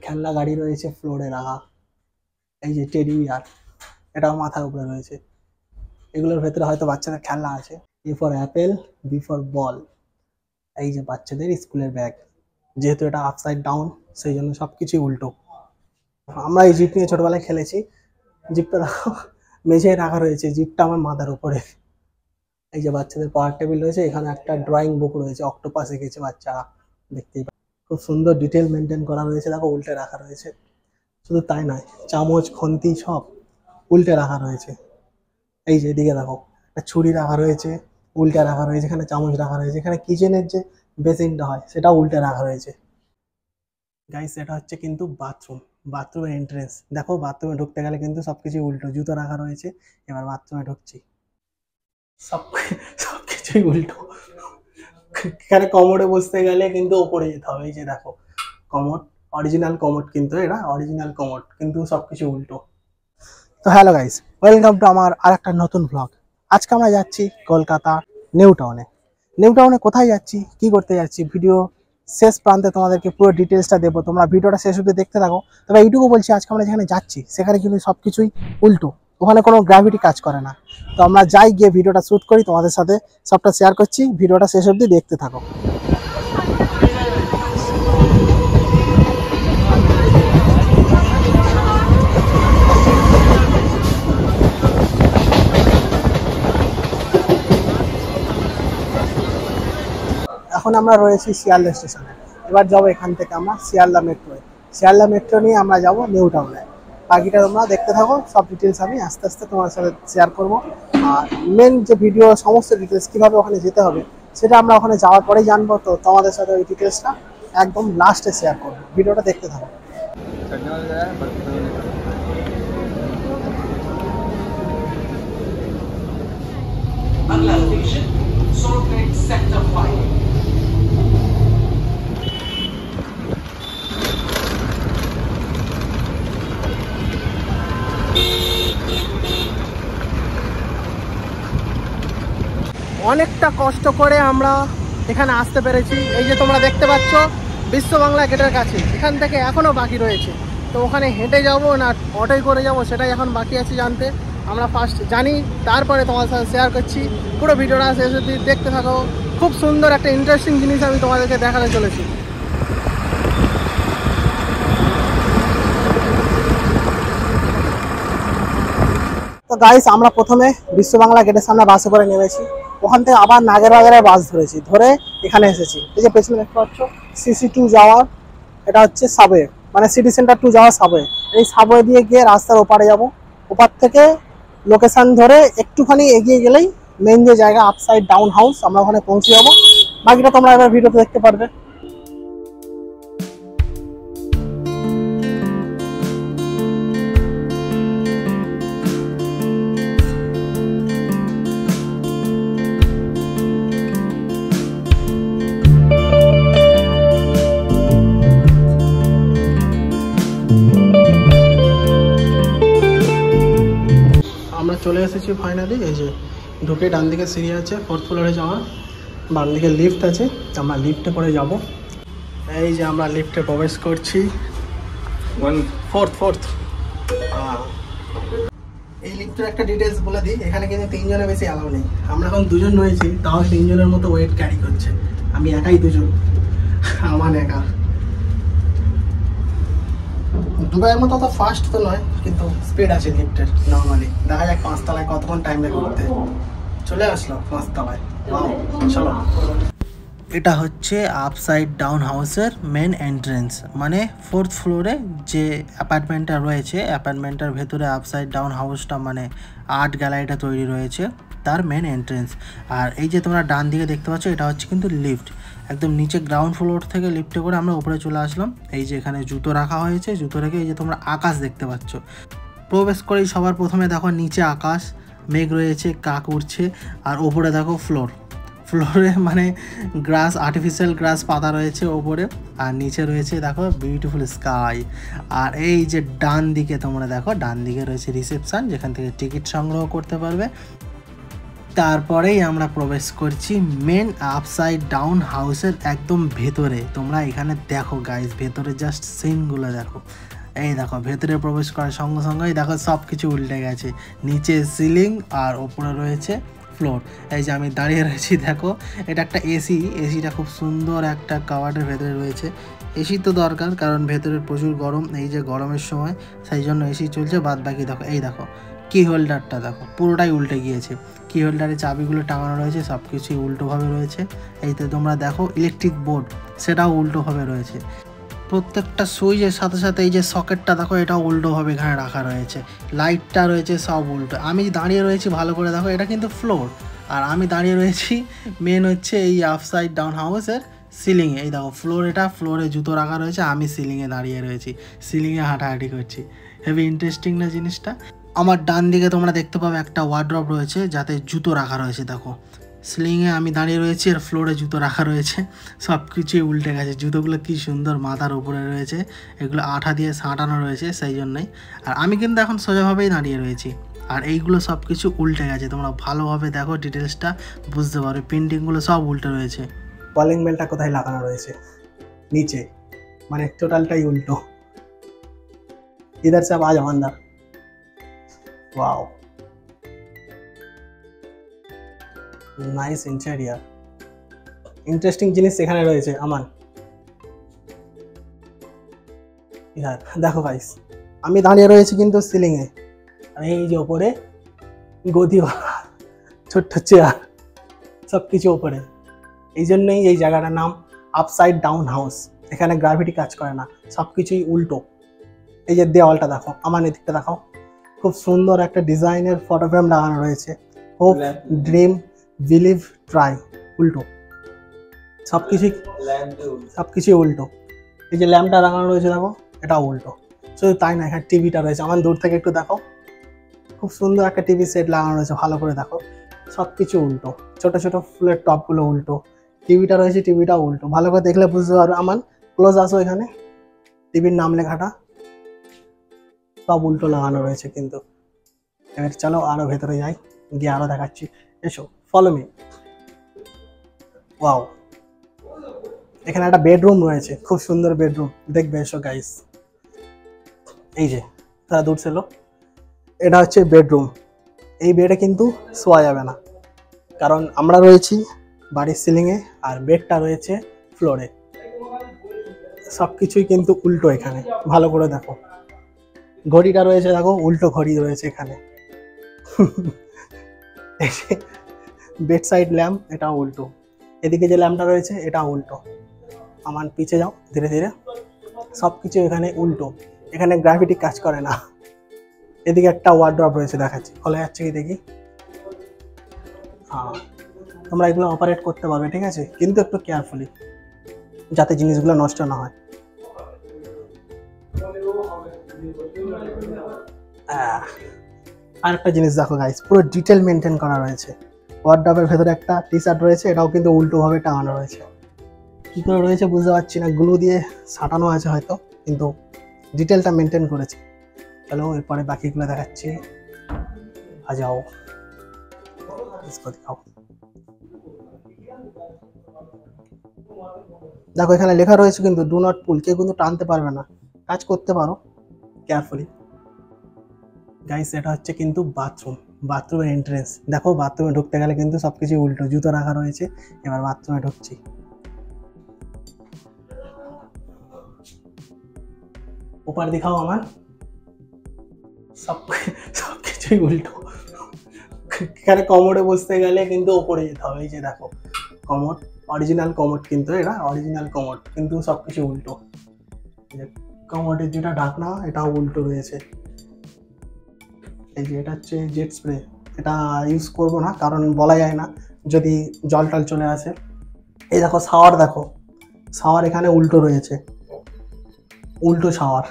খেলনা গাড়ি রয়েছে ফ্লোরে রাখা, এই যে টেডি বিয়ার, এটাও মাথার উপরে রয়েছে। এগুলোর ভেতরে হয়তো বাচ্চাদের খেলনা আছে। A for apple, B for ball, এই যে বাচ্চাদের স্কুলের ব্যাগ। যেহেতু এটা আপসাইড ডাউন, সেই জন্য সবকিছুই উল্টো। আমরা এই জিপ নিয়ে ছোটবেলায় খেলেছি। জিপটা দেখো মেঝেয় রাখা রয়েছে, জিপটা আমার মাথার উপরে। এই যে বাচ্চাদের পড়ার টেবিল রয়েছে, এখানে একটা ড্রয়িং বুক রয়েছে, অক্টোপাস এঁকেছে বাচ্চারা, দেখতেই পাই। খুব সুন্দর ডিটেল মেনটেন করা রয়েছে, দেখো উল্টে রাখা রয়েছে। শুধু তাই নয়, চামচ খুন্তি সব উল্টে রাখা রয়েছে। এই যে এদিকে দেখো একটা ছুরি রাখা রয়েছে, উল্টে রাখা রয়েছে। এখানে চামচ রাখা রয়েছে। এখানে কিচেনের যে বেসিনটা হয় সেটাও উল্টে রাখা রয়েছে। গাইস, এটা হচ্ছে কিন্তু বাথরুম, বাথরুমের এন্ট্রেন্স। দেখো বাথরুমে ঢুকতে গেলে কিন্তু সবকিছু উল্টো, জুতো রাখা রয়েছে। এবার বাথরুমে ঢুকছি, সবকিছুই উল্টো। এখানে কমোডে বসতে গেলে কিন্তু ওপরে যেতে হবে। এই যে দেখো কমোড, অরিজিনাল কমোড, কিন্তু এটা অরিজিনাল কমোড, কিন্তু সবকিছু উল্টো। তো হ্যালো গাইস, ওয়েলকাম টু আমার আর একটা নতুন ব্লগ। আজকে আমরা যাচ্ছি কলকাতা নিউ টাউনে। নিউ টাউনে কোথায় যাচ্ছি, কি করতে যাচ্ছি, ভিডিও শেষ প্রান্তে তোমাদেরকে পুরো ডিটেলসটা দেবো। তোমরা ভিডিওটা শেষ অবধি দেখতে থাকো। তবে এইটুকু বলছি, আজকে আমরা যেখানে যাচ্ছি সেখানে কিন্তু সব কিছুই উল্টো, ওখানে কোনো গ্র্যাভিটি কাজ করে না। তো আমরা যাই, গিয়ে ভিডিওটা শ্যুট করি, তোমাদের সাথে সবটা শেয়ার করছি। ভিডিওটা শেষ অবধি দেখতে থাকো। এখন আমরা রয়েছি শিয়ালদা স্টেশনে। এবার যাবো এখান থেকে আমরা শিয়ালদা মেট্রোয়। শিয়ালদা মেট্রো নিয়ে আমরা যাব নিউ টাউনে। বাকিটা তোমরা দেখতে থাকো, সব ডিটেলস আমি আস্তে আস্তে তোমার সাথে শেয়ার করবো। আর মেন যে ভিডিও সমস্ত ডিটেলস কীভাবে ওখানে যেতে হবে সেটা আমরা ওখানে যাওয়ার পরেই জানবো। তো তোমাদের সাথে ওই ডিটেলসটা একদম লাস্টে শেয়ার করবো। ভিডিওটা দেখতে থাকো। अगला स्टेशन सॉल्ट लेक सेक्टर 5। অনেকটা কষ্ট করে আমরা এখানে আসতে পেরেছি। এই যে তোমরা দেখতে পাচ্ছ বিশ্ব বাংলা গেটের কাছে, এখান থেকে এখনো বাকি রয়েছে। তো ওখানে হেঁটে যাব না অটোয় করে যাব সেটাই এখন বাকি আছে জানতে। আমরা ফার্স্ট জানি, তারপরে তোমার সাথে শেয়ার করছি। পুরো ভিডিওটা শেষ অবধি দেখতে থাকো। খুব সুন্দর একটা ইন্টারেস্টিং জিনিস আমি তোমাদেরকে দেখাতে চলেছি। তো গাইস, আমরা প্রথমে বিশ্ব বাংলা গেটের সামনে বাসে করে নেমেছি। ওখান থেকে আবার নাগের বাজারে বাস ধরেছি, ধরে এখানে এসেছি। এই যে পেছনে দেখতে পাচ্ছ CC2 যাওয়ার, এটা হচ্ছে সাবওয়ে, মানে সিটি সেন্টার 2 যাওয়ার সাবওয়ে। এই সাবওয়ে দিয়ে গিয়ে রাস্তার ওপারে যাব। ওপার থেকে লোকেশন ধরে একটুখানি এগিয়ে গেলেই মেন যে জায়গা আপসাইড ডাউন হাউস, আমরা ওখানে পৌঁছে যাবো। বাকিটা তোমরা এবার ভিডিওতে দেখতে পারবে। আমরা চলে এসেছি ফাইনালি। এই যে ঢুকে ডান দিকে সিঁড়ি আছে 4th ফ্লোরে যাওয়ার, বাম দিকে লিফট আছে। আমরা লিফটে করে যাব। এই যে আমরা লিফটে প্রবেশ করছি। 4th। এই লিফটের একটা ডিটেলস বলে দিই, এখানে কিন্তু 3 জনের বেশি অ্যালাউ নেই। আমরা এখন 2 জন রয়েছি, তাও 3 জনের মতো ওয়েট ক্যারি করছে। আমি একাই 2 জন, আমার একা। দুবাইয়ের মতো তো ফাস্ট তো নয়, কিন্তু স্পিড আছে লিফটের নর্মালি। দেখা যাক 5 তলায় কতক্ষণ টাইম লাগে উঠতে। চলে আসলো 5 তলায়। চলো। এটা হচ্ছে আপসাইড ডাউন হাউসের মেন এন্ট্রেন্স, মানে 4th ফ্লোরে যে অ্যাপার্টমেন্টটা রয়েছে, অ্যাপার্টমেন্টের ভেতরে আপসাইড ডাউন হাউসটা মানে আর্ট গ্যালারিটা তৈরি রয়েছে, তার মেন এন্ট্রেন্স। আর এই যে তোমরা ডান দিকে দেখতে পাচ্ছ, এটা হচ্ছে কিন্তু লিফট। একদম নিচে গ্রাউন্ড ফ্লোর থেকে লিফটে করে আমরা উপরে চলে আসলাম। এই যে এখানে জুতো রাখা হয়েছে, জুতো রেখে এই যে তোমরা আকাশ দেখতে পাচ্ছ। প্রবেশ করেই সবার প্রথমে দেখো নিচে আকাশ, মেঘ রয়েছে, কাক উড়ছে। আর ওপরে দেখো ফ্লোরে মানে গ্রাস, আর্টিফিশিয়াল গ্রাস পাতা রয়েছে ওপরে। আর নিচে রয়েছে দেখো বিউটিফুল স্কাই। আর এই যে ডান দিকে তোমরা দেখো, ডান দিকে রয়েছে রিসেপশন, যেখান থেকে টিকিট সংগ্রহ করতে পারবে। তারপরেই আমরা প্রবেশ করছি মেন আপসাইড ডাউন হাউসের একদম ভেতরে। তোমরা এখানে দেখো গাইস, ভেতরে জাস্ট সিনগুলো দেখো। এই দেখো ভেতরে প্রবেশ করার সঙ্গে সঙ্গেই দেখো সব কিছু উল্টে গেছে। নিচে সিলিং আর ওপরে রয়েছে ফ্লোর। এই যে আমি দাঁড়িয়ে রয়েছি দেখো, এটা একটা এসি। এসিটা খুব সুন্দর একটা কাভার্ডের ভেতরে রয়েছে। এসি তো দরকার, কারণ ভেতরে প্রচুর গরম, এই যে গরমের সময়, সেই জন্য এসি চলছে। বাদ বাকি দেখো, এই দেখো কি হোল্ডারটা দেখো পুরোটাই উল্টে গিয়েছে। কি হোল্ডারে চাবিগুলো টাঙানো রয়েছে, সব কিছুই উল্টোভাবে রয়েছে। এইতে তোমরা দেখো ইলেকট্রিক বোর্ড, সেটাও উল্টোভাবে রয়েছে। প্রত্যেকটা সুইচের সাথে সাথে এই যে সকেটটা দেখো, এটাও উল্টোভাবে এখানে রাখা রয়েছে। লাইটটা রয়েছে সব উল্টো। আমি দাঁড়িয়ে রয়েছি ভালো করে দেখো, এটা কিন্তু ফ্লোর, আর আমি দাঁড়িয়ে রয়েছি মেন হচ্ছে এই আপসাইড ডাউন হাউসের সিলিংয়ে। এই দেখো ফ্লোর, এটা ফ্লোরে জুতো রাখা রয়েছে, আমি সিলিংয়ে দাঁড়িয়ে রয়েছি, সিলিংয়ে হাঁটাহাঁটি করছি। হেভি ইন্টারেস্টিং না জিনিসটা। আমার ডান দিকে তোমরা দেখতে পাবে একটা ওয়ার্ড্রপ রয়েছে, যাতে জুতো রাখা রয়েছে। দেখো সিলিংয়ে আমি দাঁড়িয়ে রয়েছি আর ফ্লোরে জুতো রাখা রয়েছে। সব কিছুই উল্টে গেছে। জুতোগুলো কি সুন্দর মাথার উপরে রয়েছে, এগুলো আঠা দিয়ে সাঁটানো রয়েছে সেই জন্যই। আর আমি কিন্তু এখন সোজাভাবেই দাঁড়িয়ে রয়েছি, আর এইগুলো সব কিছু উল্টে গেছে। তোমরা ভালোভাবে দেখো, ডিটেলসটা বুঝতে পারো। পেন্টিংগুলো সব উল্টে রয়েছে। কলিং বেলটা কোথায় লাগানো রয়েছে? নিচে, মানে টোটালটাই উল্টো। इधर से अब आ जाओ अंदर। Wow, nice interior. ইন্টারেস্টিং জিনিস এখানে রয়েছে আমান। ইধার দেখো গাইস, আমি দাঁড়িয়ে রয়েছি কিন্তু সিলিংয়ে, আর এই যে ওপরে গদি ছোট্ট চেয়ার, সব কিছু ওপরে। এই জন্যই এই জায়গাটার নাম আপসাইড ডাউন হাউস। এখানে গ্র্যাভিটি কাজ করে না, সব কিছুই উল্টো। এই যে দেওয়ালটা দেখো, আমার এদিকটা দেখো, খুব সুন্দর একটা ডিজাইনের ফটো ফ্রেম লাগানো রয়েছে। হোপ, ড্রিম, বিলিভ, ট্রাই, উল্টো সব কিছুই উল্টো। এই যে ল্যাম্পটা লাগানো রয়েছে দেখো, এটা উল্টো। শুধু তাই না, এখানে টিভিটা রয়েছে, আমার দূর থেকে একটু দেখো, খুব সুন্দর একটা টিভি সেট লাগানো রয়েছে, ভালো করে দেখো। সব কিছু উল্টো, ছোট ছোট ফুলের টপগুলো উল্টো। টিভিটা রয়েছে, টিভিটা উল্টো। ভালো করে দেখলে বুঝতে পারো। আমার ক্লোজ আসো, এখানে টিভির নাম লেখাটা সব উল্টো লাগানো রয়েছে কিন্তু। এবার চলো আরো ভেতরে যাই, গিয়ে আরো দেখাচ্ছি। এসো, ফলো মি। ওয়াও, এখানে একটা বেডরুম রয়েছে, খুব সুন্দর বেডরুম, দেখবে এসো গাইস। এই যে তারা দূর ছিল, এটা হচ্ছে বেডরুম। এই বেডে কিন্তু শোয়া যাবে না, কারণ আমরা রয়েছি বাড়ির সিলিংয়ে, আর বেডটা রয়েছে ফ্লোরে। সব কিছুই কিন্তু উল্টো এখানে, ভালো করে দেখো। ঘড়িটা রয়েছে দেখো, উল্টো ঘড়ি রয়েছে এখানে। বেড সাইড ল্যাম্প, এটা উল্টো। এদিকে যে ল্যাম্পটা রয়েছে, এটা উল্টো। আমার পিছে যাও ধীরে ধীরে, সব কিছু এখানে উল্টো। এখানে গ্র্যাভিটি কাজ করে না। এদিকে একটা ওয়ার্ড্রপ রয়েছে, দেখাচ্ছি, খোলা যাচ্ছে কি দেখি। হ্যাঁ, তোমরা এগুলো অপারেট করতে পারবে, ঠিক আছে, কিন্তু একটু কেয়ারফুলি, যাতে জিনিসগুলো নষ্ট না হয়। আর একটা জিনিস দেখো গাইস, পুরো ডিটেল মেনটেন করা রয়েছে। ওয়ার্ড্রপের ভেতরে একটা টি শার্ট রয়েছে, এটাও কিন্তু উল্টোভাবে টাঙানো রয়েছে। কী করে রয়েছে বুঝতে পারছি না, গ্লু দিয়ে সাঁটানো আছে হয়তো, কিন্তু ডিটেলটা মেনটেন করেছে। চলো এরপরে বাকিগুলো দেখাচ্ছি। আ যাও, দেখাও। দেখো এখানে লেখা রয়েছে কিন্তু ডু নট পুল, কেউ কিন্তু টানতে পারবে না, কাজ করতে পারো কেয়ারফুলি। গাইস, এটা হচ্ছে কিন্তু বাথরুম, বাথরুমের এন্ট্রেন্স। দেখো বাথরুমে ঢুকতে গেলে কিন্তু সবকিছু উল্টো, জুতো রাখা রয়েছে। এবার বাথরুমে ঢুকছি। ওপার দেখাও আমার, সবকিছুই উল্টো। এখানে কমোডে বসতে গেলে কিন্তু ওপরে যেতে হবে। এই যে দেখো কমোড, অরিজিনাল কমোড, কিন্তু এটা অরিজিনাল কমোড, কিন্তু সবকিছু উল্টো। কমোডের যেটা ঢাকনা, এটাও উল্টো রয়েছে। এই যে এটা হচ্ছে জেট স্প্রে, এটা ইউজ করবো না, কারণ বলা যায় না যদি জল টল চলে আসে। এই দেখো শাওয়ার, দেখো শাওয়ার এখানে উল্টো রয়েছে, উল্টো শাওয়ার।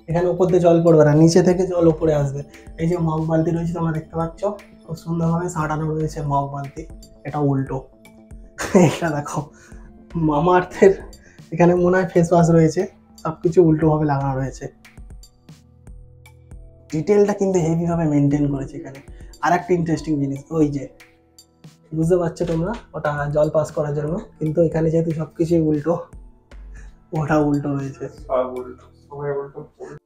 এখানে উপর দিয়ে জল পড়বে না, নিচে থেকে জল উপরে আসবে। এই যে মগ বালতি রয়েছে, তোমরা দেখতে পাচ্ছ, খুব সুন্দরভাবে সাঁটানো রয়েছে মগ বালতি, এটা উল্টো। এটা দেখো মামা আর্থের, এখানে মনে হয় ফেস ওয়াশ রয়েছে, সবকিছু উল্টোভাবে লাগানো রয়েছে। ডিটেলটা কিন্তু হেভিভাবে মেনটেন করেছে এখানে। আর একটা ইন্টারেস্টিং জিনিস, ওই যে বুঝতে পারছো তোমরা, ওটা জল পাস করার জন্য, কিন্তু এখানে যেহেতু সবকিছুই উল্টো, ওটা উল্টো হয়েছে।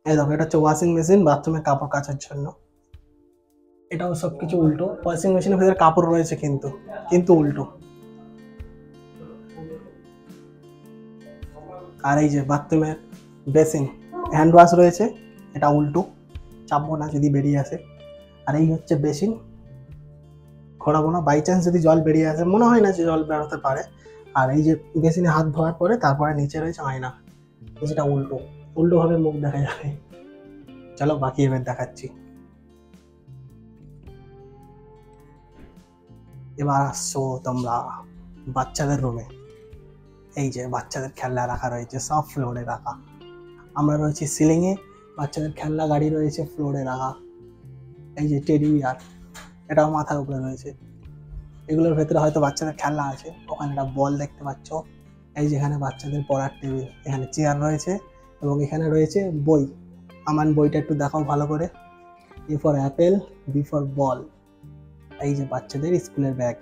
এই দেখো, এটা হচ্ছে ওয়াশিং মেশিন, বাথরুমে কাপড় কাচার জন্য। এটাও সবকিছু উল্টো। ওয়াশিং মেশিনের ভেতরে কাপড় রয়েছে কিন্তু কিন্তু উল্টো। আর এই যে বাথরুমের বেসিন, হ্যান্ড ওয়াশ রয়েছে, এটা উল্টো, চাপবো না যদি বেরিয়ে আসে। আর এই হচ্ছে বেসিন, ঘোরাবো না, বাই চান্স যদি জল বেরিয়ে আসে, মনে হয় না যে জল বেরোতে পারে। আর এই যে বেসিনে হাত ধোয়ার পরে তারপরে নিচে রয়েছে আয়না, যেটা উল্টো, উল্টোভাবে মুখ দেখা যাবে। চলো বাকি এবার দেখাচ্ছি। এবার আসছো তোমরা বাচ্চাদের রুমে। এই যে বাচ্চাদের খেলনা রাখা রয়েছে, সব ফ্লোরে রাখা। আমরা রয়েছি সিলিংয়ে, বাচ্চাদের খেলনা গাড়ি রয়েছে ফ্লোরে রাখা। এই যে টেডি বিয়ার, এটাও মাথার উপরে রয়েছে। এগুলোর ভেতরে হয়তো বাচ্চাদের খেলনা আছে। ওখানে একটা বল দেখতে পাচ্ছ। এই যেখানে বাচ্চাদের পড়ার টেবিল, এখানে চেয়ার রয়েছে এবং এখানে রয়েছে বই। আমার বইটা একটু দেখাও ভালো করে। A for apple, B for ball. এই যে বাচ্চাদের স্কুলের ব্যাগ,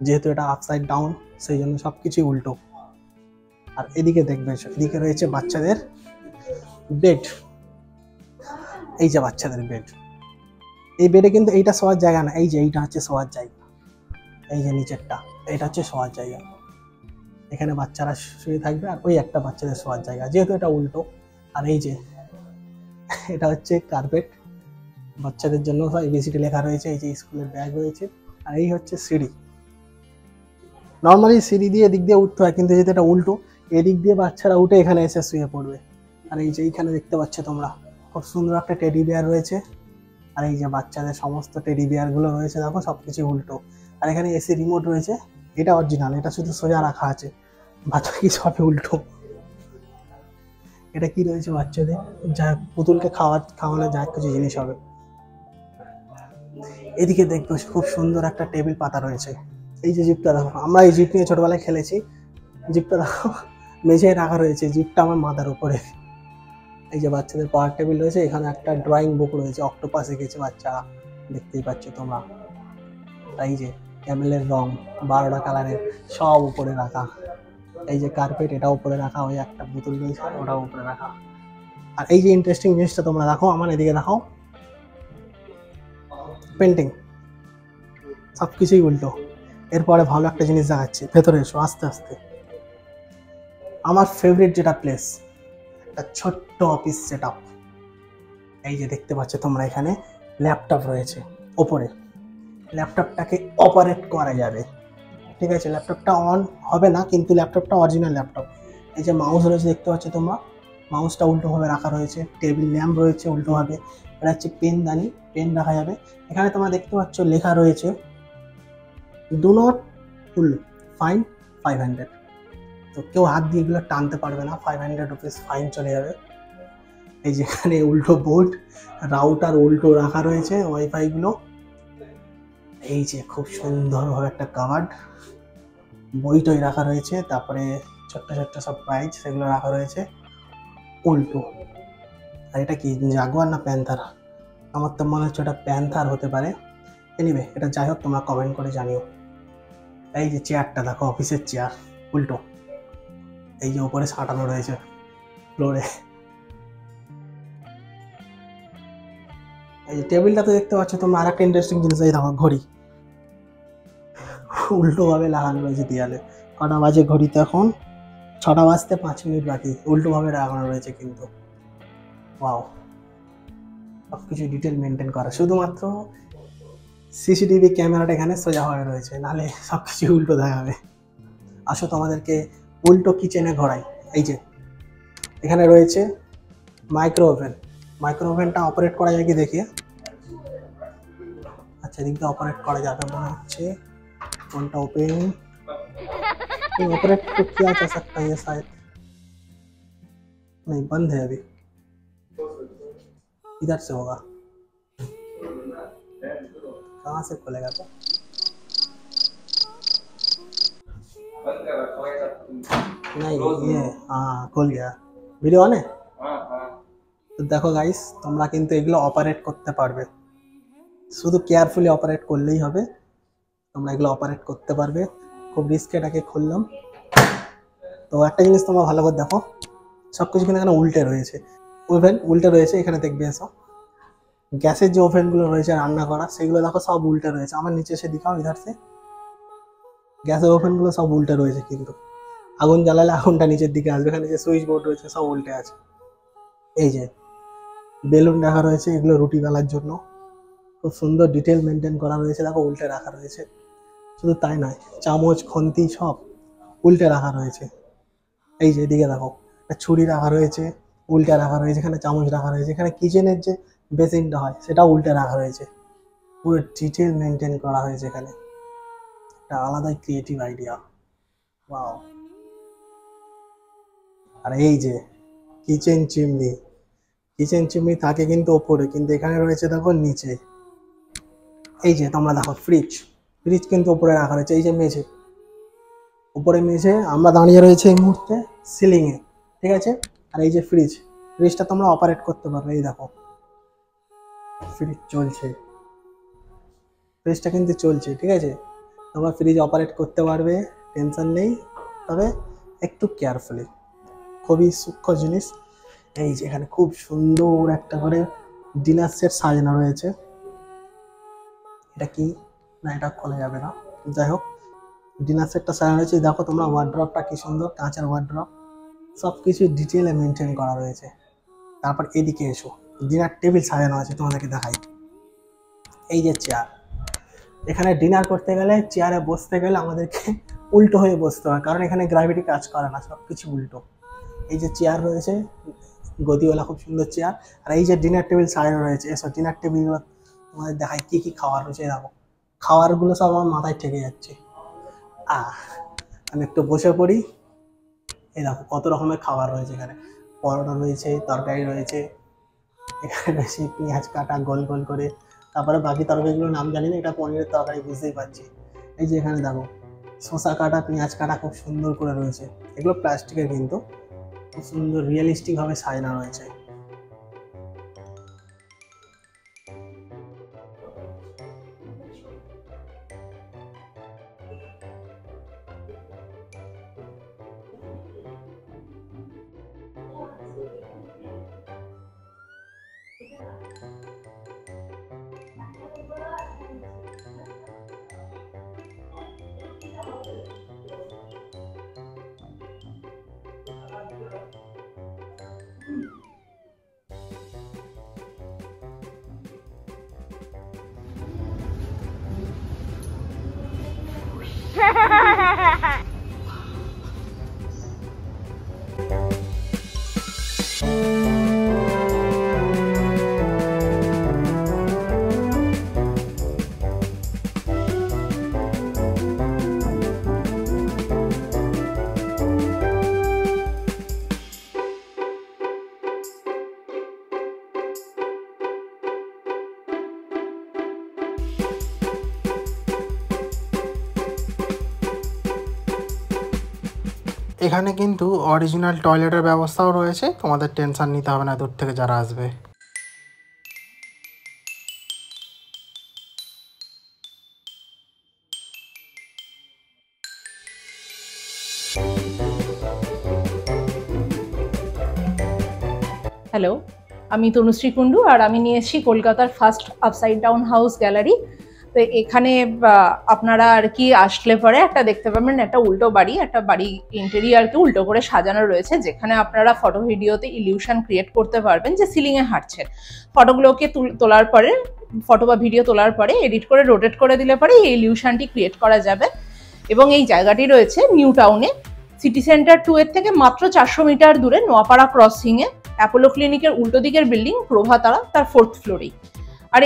যেহেতু এটা আপসাইড ডাউন সেই জন্য সব কিছুই উল্টো। আর এদিকে দেখবে, এদিকে রয়েছে বাচ্চাদের বেড। এই যে বাচ্চাদের বেড, এই বেডে কিন্তু এইটা শোয়ার জায়গা না, এই যে এইটা হচ্ছে শোয়ার জায়গা। এই যে নিচেরটা, এটা হচ্ছে শোয়ার জায়গা। এখানে বাচ্চারা শুয়ে থাকবে আর ওই একটা বাচ্চাদের শোয়ার জায়গা, যেহেতু এটা উল্টো। আর এই যে এটা হচ্ছে কার্পেট, বাচ্চাদের জন্য সব এবিসিডি লেখা রয়েছে। এই যে স্কুলের ব্যাগ রয়েছে। আর এই হচ্ছে সিঁড়ি। নর্মালি সিঁড়ি দিয়ে এদিক দিয়ে উঠতে হয়, কিন্তু যেহেতু এটা উল্টো, এদিক দিয়ে বাচ্চারা উঠে এখানে এসে শুয়ে পড়বে। আর এই যে এইখানে দেখতে পাচ্ছ তোমরা, খুব সুন্দর একটা টেডি বিয়ার রয়েছে। আর এই যে বাচ্চাদের সমস্ত টেডি বিয়ারগুলো রয়েছে, দেখো সবকিছু উল্টো। আর এখানে এসি রিমোট রয়েছে, এটা অরিজিনাল, এটা শুধু সোজা রাখা আছে, বাচ্চা কি সবই উল্টো। এটা কি রয়েছে বাচ্চাদের, যা পুতুলকে খাওয়ানো যা কিছু জিনিস হবে। এদিকে দেখবে খুব সুন্দর একটা টেবিল পাতা রয়েছে। এই যে জিপটা দেখো, আমরা এই জিপ নিয়ে ছোটবেলায় খেলেছি। জিপটা দেখো মেঝেয় রাখা রয়েছে, জিপটা আমার মাথার উপরে। এই যে বাচ্চাদের পড়ার টেবিল রয়েছে, এখানে একটা ড্রয়িং বুক রয়েছে, অক্টোপাস এঁকেছে বাচ্চারা, দেখতেই পাচ্ছ তোমরা। এই যে ক্যামেলের রং 12টা কালারের, সব উপরে রাখা। এই যে কার্পেট, এটা উপরে রাখা, ওই একটা বোতল রয়েছে ওটাও উপরে রাখা। আর এই যে ইন্টারেস্টিং জিনিসটা তোমরা দেখো, আমার এদিকে দেখো, পেন্টিং, সব কিছুই উল্টো। এরপরে ভালো একটা জিনিস দেখাচ্ছি, ভেতরে এসো আস্তে আস্তে। আমার ফেভারিট যেটা প্লেস, একটা ছোট্ট অফিস সেট আপ। এই যে দেখতে পাচ্ছ তোমরা, এখানে ল্যাপটপ রয়েছে ওপরে, ল্যাপটপটাকে অপারেট করা যাবে। ঠিক আছে, ল্যাপটপটা অন হবে না, কিন্তু ল্যাপটপটা অরিজিনাল ল্যাপটপ। এই যে মাউস রয়েছে দেখতে পাচ্ছ তোমরা, মাউসটা উল্টোভাবে রাখা রয়েছে। টেবিল ল্যাম্প রয়েছে উল্টোভাবে। এটা হচ্ছে পেনদানি, পেন রাখা যাবে। এখানে তোমরা দেখতে পাচ্ছ লেখা রয়েছে, ডু নট পুল, ফাইন 500। তো কেউ হাত দিয়ে এগুলো টানতে পারবে না, 500 রুপিস ফাইন চলে যাবে। এই যেখানে উল্টো বোর্ড, রাউটার উল্টো রাখা রয়েছে, ওয়াইফাইগুলো। এই যে খুব সুন্দরভাবে একটা কাভার্ড, বইটই রাখা রয়েছে, তারপরে ছোট্ট ছোট্ট সব প্রাইজ সেগুলো রাখা রয়েছে উল্টো। আর এটা কি জাগুয়ার না প্যান্থার? আমার তো মনে হচ্ছে এটা প্যান্থার হতে পারে। এনিওয়ে, এটা যাই হোক, তোমরা কমেন্ট করে জানিও। এই যে চেয়ারটা দেখো, অফিসের চেয়ার উল্টো। এই যে উপরে সাঁটানো রয়েছে ফ্লোরে। এই যে টেবিলটাতে দেখতে পাচ্ছ তোমরা, আর একটা ইন্টারেস্টিং জিনিস, এই দেখো ঘড়ি উল্টোভাবে লাগানো রয়েছে দেয়ালে। কটা বাজে ঘড়িতে এখন? 6টা বাজতে 5 মিনিট বাকি, উল্টোভাবে লাগানো রয়েছে কিন্তু। ওয়াও, সব কিছু ডিটেল মেনটেন করা। শুধুমাত্র সিসিটিভি ক্যামেরাটা এখানে সোজা হয়ে রয়েছে, নাহলে সব কিছু উল্টো দেখাবে। আসো তোমাদেরকে উল্টো কিচেনে ঘোরাই। এই যে এখানে রয়েছে মাইক্রো ওভেন। মাইক্রো ওভেনটা অপারেট করা যায় কি দেখি। अच्छा एदिक দিয়ে অপারেট করা যাবে মনে হচ্ছে। কোনটা ओपन ऑपरेट तो किया जा सकता है ये शायद, नहीं बंद है अभी, इधर से होगा। कहाँ से खुलेगा तो? नहीं ये हाँ खुल गया। वीडियो ऑन है? তো দেখো গাইস, তোমরা কিন্তু এগুলো অপারেট করতে পারবে, শুধু কেয়ারফুলি অপারেট করলেই হবে। তোমরা এগুলো অপারেট করতে পারবে। খুব রিস্কে এটাকে খুললাম। তো একটা জিনিস তোমরা ভালো করে দেখো, সব কিছু কিন্তু এখানে উল্টে রয়েছে। ওভেন উল্টে রয়েছে, এখানে দেখবে এসো। গ্যাসের যে ওভেনগুলো রয়েছে রান্না করা, সেগুলো দেখো সব উল্টে রয়েছে। আমার নিচে এসে দেখাও, ইধার সে গ্যাসের ওভেনগুলো সব উল্টে রয়েছে, কিন্তু আগুন জ্বালালে আগুনটা নিচের দিকে আসবে। এখানে যে সুইচ বোর্ড রয়েছে সব উল্টে আছে। এই যে বেলুন রাখা রয়েছে, এগুলো রুটি বেলার জন্য। খুব সুন্দর ডিটেল মেনটেন করা রয়েছে, দেখো উল্টে রাখা রয়েছে। শুধু তাই নয়, চামচ খন্তি সব উল্টে রাখা রয়েছে। এই যে এদিকে দেখো একটা ছুরি রাখা রয়েছে, উল্টে রাখা রয়েছে। এখানে চামচ রাখা রয়েছে। এখানে কিচেনের যে বেসিনটা হয় সেটাও উল্টে রাখা রয়েছে। পুরো ডিটেল মেনটেন করা হয়েছে এখানে। একটা আলাদাই ক্রিয়েটিভ আইডিয়া, ওয়াও। আর এই যে কিচেন চিমনি, কিচেন চিমনি থাকে কিন্তু ওপরে, কিন্তু এখানে রয়েছে দেখো নিচে। এই যে তোমরা দেখো ফ্রিজ, ফ্রিজ কিন্তু ওপরে রাখা রয়েছে। এই যে মেঝে, উপরে মেঝে আমরা দাঁড়িয়ে রয়েছে এই মুহূর্তে সিলিংয়ে, ঠিক আছে। আর এই যে ফ্রিজ, ফ্রিজটা তোমরা অপারেট করতে পারবে। এই দেখো ফ্রিজ চলছে, ফ্রিজটা কিন্তু চলছে, ঠিক আছে। তোমরা ফ্রিজ অপারেট করতে পারবে, টেনশন নেই। তবে একটু কেয়ারফুলি, খুবই সূক্ষ্ম জিনিস। এই যে এখানে খুব সুন্দর একটা করে ডিনার সেট সাজানো রয়েছে। এটা কি না, এটা খোলা যাবে না, যাই হোক ডিনার সেটটা সাজানো রয়েছে। দেখো তোমরা ওয়ার্ড্রপটা কি সুন্দর, কাঁচের ওয়ার্ড্রপ, সব কিছু ডিটেলে মেনটেন করা রয়েছে। তারপর এদিকে এসো, ডিনার টেবিল সাজানো আছে, তোমাদেরকে দেখাই। এই যে চেয়ার, এখানে ডিনার করতে গেলে চেয়ারে বসতে গেলে আমাদেরকে উল্টো হয়ে বসতে হয়, কারণ এখানে গ্র্যাভিটি কাজ করে না, সব কিছু উল্টো। এই যে চেয়ার রয়েছে গদিওয়ালা, খুব সুন্দর চেয়ার। আর এই যে ডিনার টেবিল সাজানো রয়েছে, এসব ডিনার টেবিলগুলো তোমাদের দেখায় কী কী খাবার রয়েছে। দেখো খাবারগুলো সব আমার মাথায় ঠেকে যাচ্ছে। আমি একটু বসে পড়ি। এই দেখো কত রকমের খাবার রয়েছে এখানে, পরোটা রয়েছে, তরকারি রয়েছে, এখানে রয়েছে পেঁয়াজ কাটা গোল গোল করে। তারপরে বাকি তরকারিগুলোর নাম জানি না, এটা পনিরের তরকারি বুঝতেই পারছি। এই যে এখানে দেখো শসা কাটা, পেঁয়াজ কাটা খুব সুন্দর করে রয়েছে। এগুলো প্লাস্টিকের, কিন্তু খুব সুন্দর রিয়েলিস্টিকভাবে সাজানো রয়েছে। এখানে কিন্তু অরিজিনাল টয়লেটের ব্যবস্থাও রয়েছে, তোমাদের টেনশন নিতে হবে না দূর থেকে যারা আসবে। হ্যালো, আমি তনুশ্রী কুণ্ডু, আর আমি নিয়ে এসেছি কলকাতার first upside down house gallery. তো এখানে আপনারা আর কি আসলে পরে একটা দেখতে পাবেন, একটা উল্টো বাড়ি, একটা বাড়ি ইন্টেরিয়ারকে উল্টো করে সাজানো রয়েছে, যেখানে আপনারা ফটো ভিডিওতে ইলিউশন ক্রিয়েট করতে পারবেন যে সিলিংয়ে হাঁটছেন। ফটোগুলোকে তোলার পরে, ফটো বা ভিডিও তোলার পরে এডিট করে রোটেট করে দিলে পরে এই ইলিউশনটি ক্রিয়েট করা যাবে। এবং এই জায়গাটি রয়েছে নিউ টাউনে, সিটি সেন্টার 2 এর থেকে মাত্র 400 মিটার দূরে নোয়াপাড়া ক্রসিংয়ে, অ্যাপোলো ক্লিনিকের উল্টো দিকের বিল্ডিং প্রভাতারা, তার 4th ফ্লোরেই। আর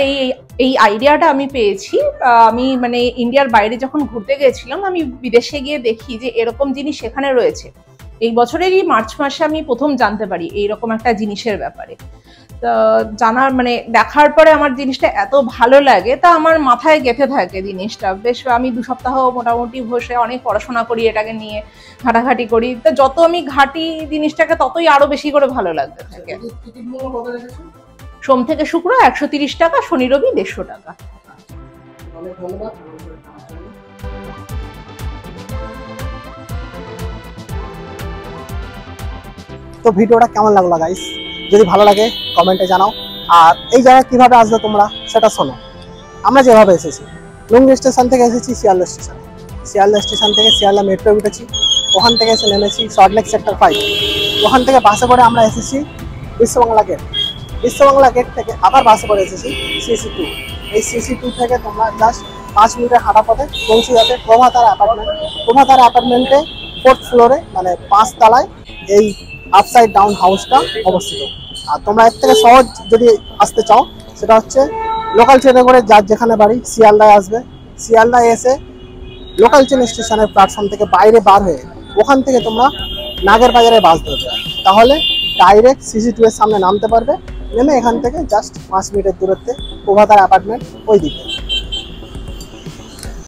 এই আইডিয়াটা আমি পেয়েছি, আমি মানে ইন্ডিয়ার বাইরে যখন ঘুরতে গেছিলাম, আমি বিদেশে গিয়ে দেখি যে এরকম জিনিস সেখানে রয়েছে। এই বছরেরই মার্চ মাসে আমি প্রথম জানতে পারি এইরকম একটা জিনিসের ব্যাপারে। তো জানার মানে দেখার পরে আমার জিনিসটা এত ভালো লাগে, তা আমার মাথায় গেঁথে থাকে জিনিসটা। বেশ আমি 2 সপ্তাহ মোটামুটি বসে অনেক পড়াশোনা করি, এটাকে নিয়ে ঘাটাঘাটি করি। তো যত আমি ঘাটি জিনিসটাকে, ততই আরো বেশি করে ভালো লাগতে থাকে। সোম থেকে শুক্র 130 টাকা, শনি রবি 150 টাকা। অনেক ধন্যবাদ আমার উপরে টানার জন্য। তো ভিডিওটা কেমন লাগলো গাইস, যদি ভালো লাগে কমেন্টে জানাও। আর এই জায়গায় কিভাবে আসবে তোমরা সেটা শোনো। আমরা যেভাবে এসেছি, লুঙ্গি স্টেশন থেকে এসেছি শিয়ালদা স্টেশন, শিয়ালদা স্টেশন থেকে শিয়ালদা মেট্রো উঠেছি, ওখান থেকে এসে নেমেছি সল্টলেক সেক্টর 5, ওখান থেকে বাসে করে আমরা এসেছি বিশ্ববাংলা গেট, বিশ্ববাংলা গেট থেকে আবার বাসে করে এসেছি CC2। এই CC2 থেকে তোমরা জাস্ট 5 মিনিটের হাঁটা পথে পৌঁছে যাবে প্রভাতার অ্যাপার্টমেন্ট। প্রভাতার অ্যাপার্টমেন্টে 4th ফ্লোরে মানে 5 তলায় এই আপসাইড ডাউন হাউসটা অবস্থিত। আর তোমরা এর থেকে সহজ যদি আসতে চাও সেটা হচ্ছে লোকাল ট্রেনে করে যার যেখানে বাড়ি শিয়ালদায় আসবে, শিয়ালদায় এসে লোকাল ট্রেন স্টেশনের প্ল্যাটফর্ম থেকে বাইরে বার হয়ে ওখান থেকে তোমরা নাগের বাজারে বাস ধরবে, তাহলে ডাইরেক্ট CC2 এর সামনে নামতে পারবে। নেমে এখান থেকে জাস্ট 5 মিনিটের দূরত্বে প্রভাতার অ্যাপার্টমেন্ট ওই দিকে।